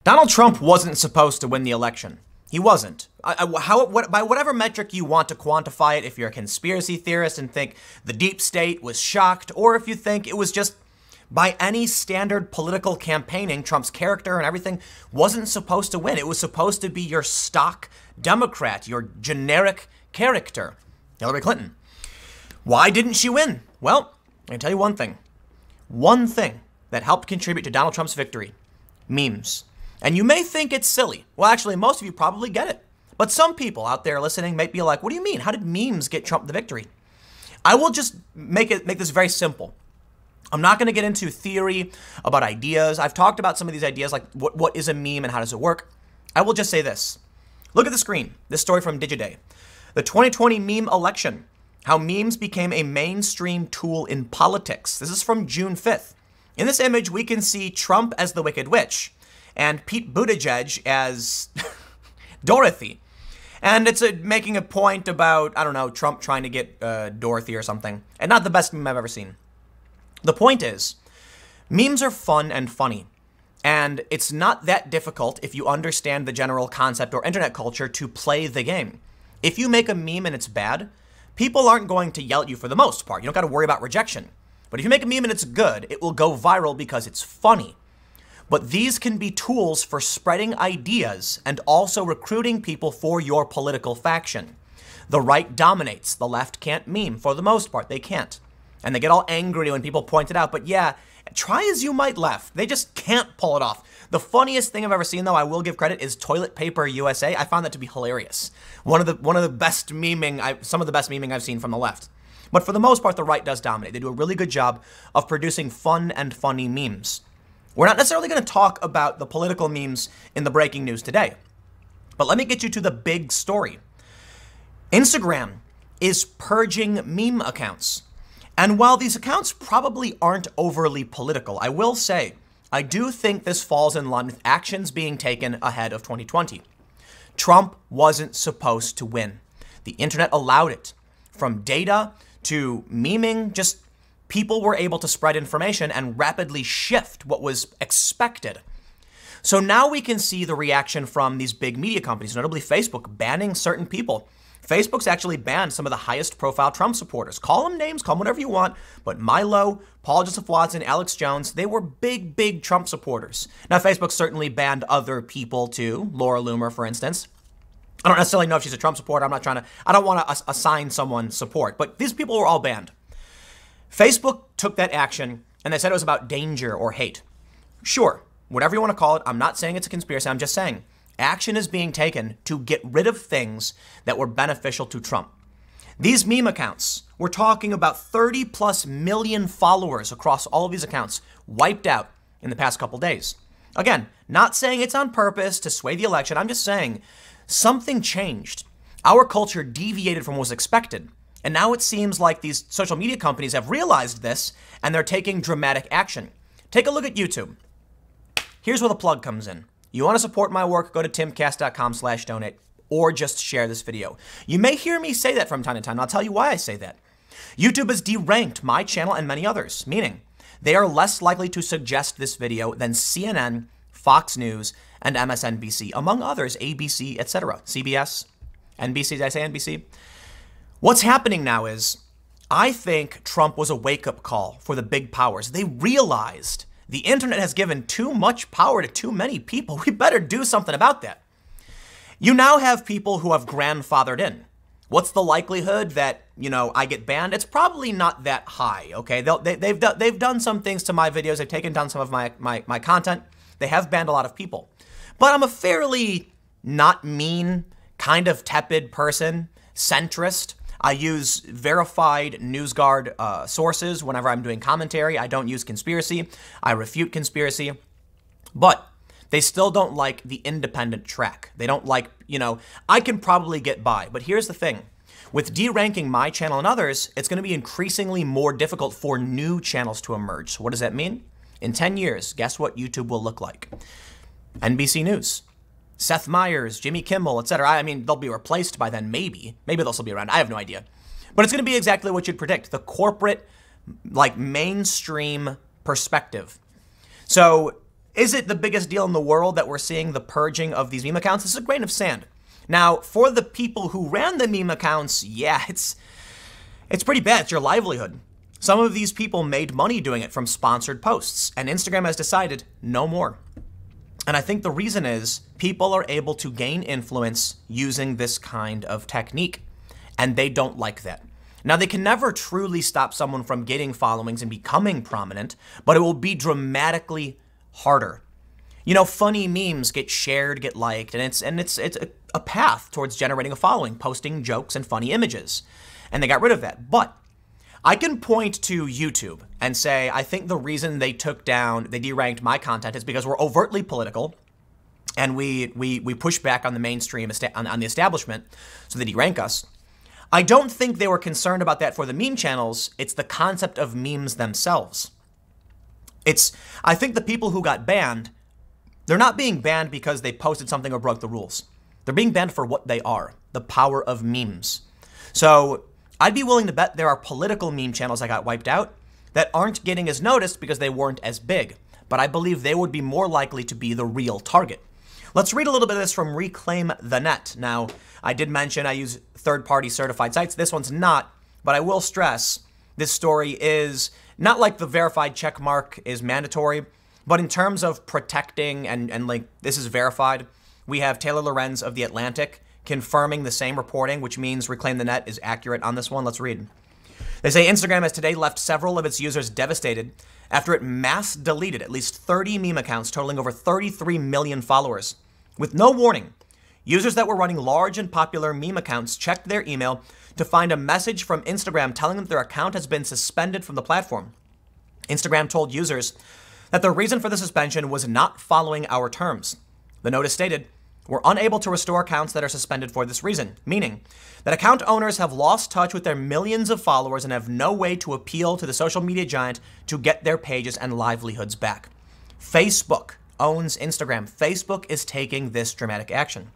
Donald Trump wasn't supposed to win the election. He wasn't. By whatever metric you want to quantify it, if you're a conspiracy theorist and think the deep state was shocked, or if you think it was just by any standard political campaigning, Trump's character and everything wasn't supposed to win. It was supposed to be your stock Democrat, your generic character, Hillary Clinton. Why didn't she win? Well, I can tell you one thing. One thing that helped contribute to Donald Trump's victory: memes. And you may think it's silly. Well, actually, most of you probably get it. But some people out there listening may be like, what do you mean? How did memes get Trump the victory? I will just make this very simple. I'm not going to get into theory about ideas. I've talked about some of these ideas, like what is a meme and how does it work. I will just say this. Look at the screen. This story from Digiday. The 2020 meme election. How memes became a mainstream tool in politics. This is from June 5th. In this image, we can see Trump as the Wicked Witch and Pete Buttigieg as Dorothy. And it's making a point about, I don't know, Trump trying to get Dorothy or something. And not the best meme I've ever seen. The point is, memes are fun and funny. And it's not that difficult if you understand the general concept or internet culture to play the game. If you make a meme and it's bad, people aren't going to yell at you for the most part. You don't got to worry about rejection. But if you make a meme and it's good, it will go viral because it's funny. But these can be tools for spreading ideas and also recruiting people for your political faction. The right dominates. The left can't meme. For the most part, they can't. And they get all angry when people point it out. But yeah, try as you might left. They just can't pull it off. The funniest thing I've ever seen, though, I will give credit, is Toilet Paper USA. I found that to be hilarious. One of the best memeing, some of the best memeing I've seen from the left. But for the most part, the right does dominate. They do a really good job of producing fun and funny memes. We're not necessarily going to talk about the political memes in the breaking news today. But let me get you to the big story. Instagram is purging meme accounts. And while these accounts probably aren't overly political, I will say, I do think this falls in line with actions being taken ahead of 2020. Trump wasn't supposed to win. The internet allowed it. From data to memeing, just people were able to spread information and rapidly shift what was expected. So now we can see the reaction from these big media companies, notably Facebook, banning certain people. Facebook's actually banned some of the highest profile Trump supporters. Call them names, call them whatever you want, but Milo, Paul Joseph Watson, Alex Jones, they were big Trump supporters. Now, Facebook certainly banned other people too, Laura Loomer, for instance. I don't necessarily know if she's a Trump supporter. I don't want to assign someone support, but these people were all banned. Facebook took that action and they said it was about danger or hate. Sure, whatever you want to call it. I'm not saying it's a conspiracy. I'm just saying action is being taken to get rid of things that were beneficial to Trump. These meme accounts, we're talking about 30+ million followers across all of these accounts wiped out in the past couple days. Again, not saying it's on purpose to sway the election. I'm just saying something changed. Our culture deviated from what was expected. And now it seems like these social media companies have realized this and they're taking dramatic action. Take a look at YouTube. Here's where the plug comes in. You want to support my work, go to timcast.com/donate or just share this video. You may hear me say that from time to time, and I'll tell you why I say that. YouTube has deranked my channel and many others, meaning they are less likely to suggest this video than CNN, Fox News, and MSNBC, among others, ABC, etc., CBS, NBC, did I say NBC? What's happening now is, I think Trump was a wake-up call for the big powers. They realized the internet has given too much power to too many people. We better do something about that. You now have people who have grandfathered in. What's the likelihood that, I get banned? It's probably not that high, okay? They've done some things to my videos. They've taken down some of my content. They have banned a lot of people. But I'm a fairly not mean, kind of tepid person, centrist. I use verified NewsGuard sources whenever I'm doing commentary. I don't use conspiracy. I refute conspiracy. But they still don't like the independent track. They don't like, I can probably get by. But here's the thing. With deranking my channel and others, it's going to be increasingly more difficult for new channels to emerge. So what does that mean? In 10 years, guess what YouTube will look like? NBC News. Seth Meyers, Jimmy Kimmel, etc. I mean, they'll be replaced by then, maybe. Maybe they'll still be around. I have no idea. But it's going to be exactly what you'd predict. The corporate, mainstream perspective. So Is it the biggest deal in the world that we're seeing the purging of these meme accounts? This is a grain of sand. Now, for the people who ran the meme accounts, yeah, it's pretty bad. It's your livelihood. Some of these people made money doing it from sponsored posts, and Instagram has decided no more. And I think the reason is people are able to gain influence using this kind of technique, and they don't like that. Now, they can never truly stop someone from getting followings and becoming prominent, but it will be dramatically harder. You know, funny memes get shared, get liked, and it's a path towards generating a following, posting jokes and funny images. And they got rid of that. But I can point to YouTube and say, I think the reason they deranked my content is because we're overtly political and we push back on the mainstream, on the establishment, so they derank us. I don't think they were concerned about that for the meme channels. It's the concept of memes themselves. I think the people who got banned, they're not being banned because they posted something or broke the rules. They're being banned for what they are, the power of memes. So I'd be willing to bet there are political meme channels that got wiped out that aren't getting as noticed because they weren't as big. But I believe they would be more likely to be the real target. Let's read a little bit of this from Reclaim the Net. Now, I did mention I use third-party certified sites. This one's not, but I will stress this story is not like the verified check mark is mandatory, but in terms of protecting and like this is verified, we have Taylor Lorenz of The Atlantic confirming the same reporting, which means Reclaim the Net is accurate on this one. Let's read. They say Instagram has today left several of its users devastated after it mass deleted at least 30 meme accounts totaling over 33 million followers. With no warning, users that were running large and popular meme accounts checked their email to find a message from Instagram telling them their account has been suspended from the platform. Instagram told users that the reason for the suspension was not following our terms. The notice stated, "We're unable to restore accounts that are suspended for this reason," meaning that account owners have lost touch with their millions of followers and have no way to appeal to the social media giant to get their pages and livelihoods back. Facebook owns Instagram. Facebook is taking this dramatic action.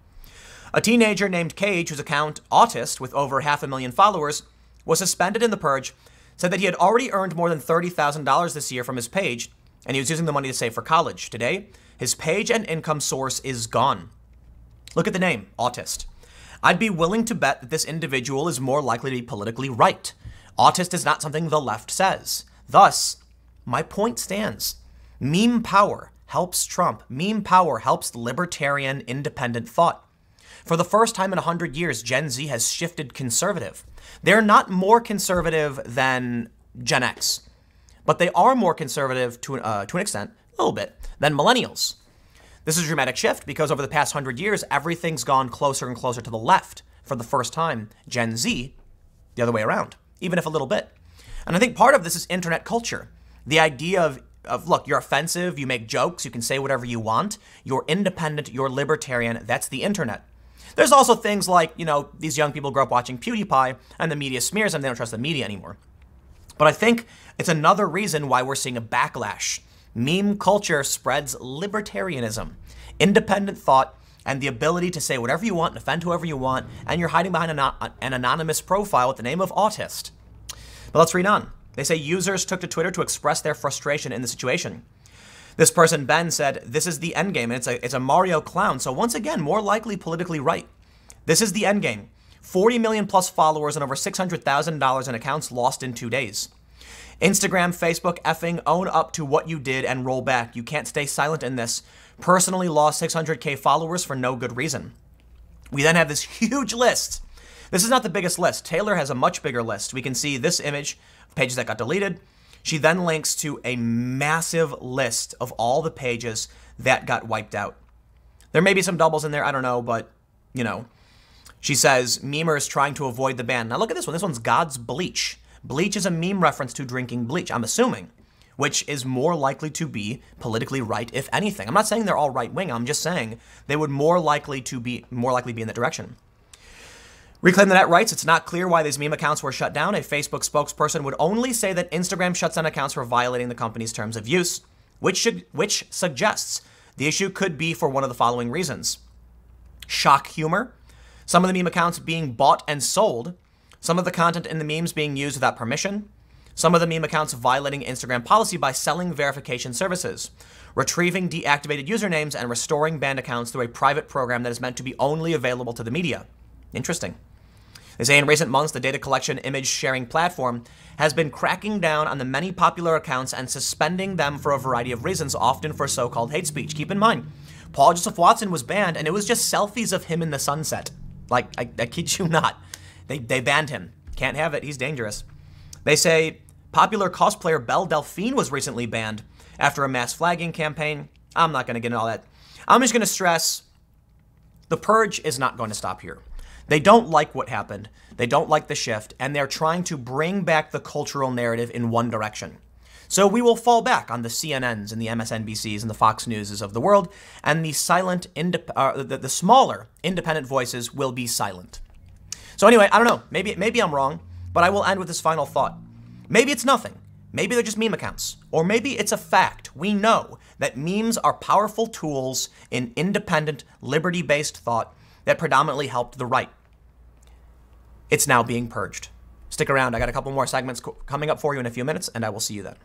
A teenager named Cage, whose account, Autist, with over 500,000 followers, was suspended in the purge, said that he had already earned more than $30,000 this year from his page, and he was using the money to save for college. Today, his page and income source is gone. Look at the name, Autist. I'd be willing to bet that this individual is more likely to be politically right. Autist is not something the left says. Thus, my point stands. Meme power helps Trump. Meme power helps libertarian, independent thought. For the first time in 100 years, Gen Z has shifted conservative. They're not more conservative than Gen X, but they are more conservative to an extent, a little bit, than millennials. This is a dramatic shift because over the past 100 years, everything's gone closer and closer to the left. For the first time, Gen Z, the other way around, even if a little bit. And I think part of this is internet culture. The idea of look, you're offensive, you make jokes, you can say whatever you want, you're independent, you're libertarian, that's the internet. There's also things like, these young people grow up watching PewDiePie and the media smears them, they don't trust the media anymore. But I think it's another reason why we're seeing a backlash. Meme culture spreads libertarianism, independent thought, and the ability to say whatever you want and offend whoever you want, and you're hiding behind an anonymous profile with the name of Autist. But let's read on. They say users took to Twitter to express their frustration in the situation. This person, Ben, said, "This is the endgame," and it's a Mario clown, so once again, more likely politically right. This is the endgame. 40 million plus followers and over $600,000 in accounts lost in 2 days. Instagram, Facebook, effing own up to what you did and roll back. You can't stay silent in this. Personally lost 600K followers for no good reason. We then have this huge list. This is not the biggest list. Taylor has a much bigger list. We can see this image of pages that got deleted. She then links to a massive list of all the pages that got wiped out. There may be some doubles in there, I don't know, but, She says, memers trying to avoid the ban. Now look at this one. This one's God's Bleach. Bleach is a meme reference to drinking bleach, I'm assuming, which is more likely to be politically right, if anything. I'm not saying they're all right-wing. I'm just saying they would more likely be in that direction. Reclaim the Net writes, it's not clear why these meme accounts were shut down. A Facebook spokesperson would only say that Instagram shuts down accounts for violating the company's terms of use, which suggests the issue could be for one of the following reasons. Shock humor, some of the meme accounts being bought and sold, some of the content in the memes being used without permission, Some of the meme accounts violating Instagram policy by selling verification services, retrieving deactivated usernames, and restoring banned accounts through a private program that is meant to be only available to the media. Interesting. They say in recent months, the data collection image sharing platform has been cracking down on the many popular accounts and suspending them for a variety of reasons, often for so-called hate speech. Keep in mind, Paul Joseph Watson was banned, and it was just selfies of him in the sunset. Like, I kid you not. They banned him. Can't have it. He's dangerous. They say popular cosplayer Belle Delphine was recently banned after a mass flagging campaign. I'm not going to get into all that. I'm just going to stress the purge is not going to stop here. They don't like what happened. They don't like the shift, and they're trying to bring back the cultural narrative in one direction. So we will fall back on the CNNs and the MSNBCs and the Fox Newses of the world, and the the smaller independent voices will be silent. So anyway, I don't know. Maybe I'm wrong, but I will end with this final thought. Maybe it's nothing. Maybe they're just meme accounts. Or maybe it's a fact. We know that memes are powerful tools in independent, liberty-based thought that predominantly helped the right. It's now being purged. Stick around. I got a couple more segments coming up for you in a few minutes, and I will see you then.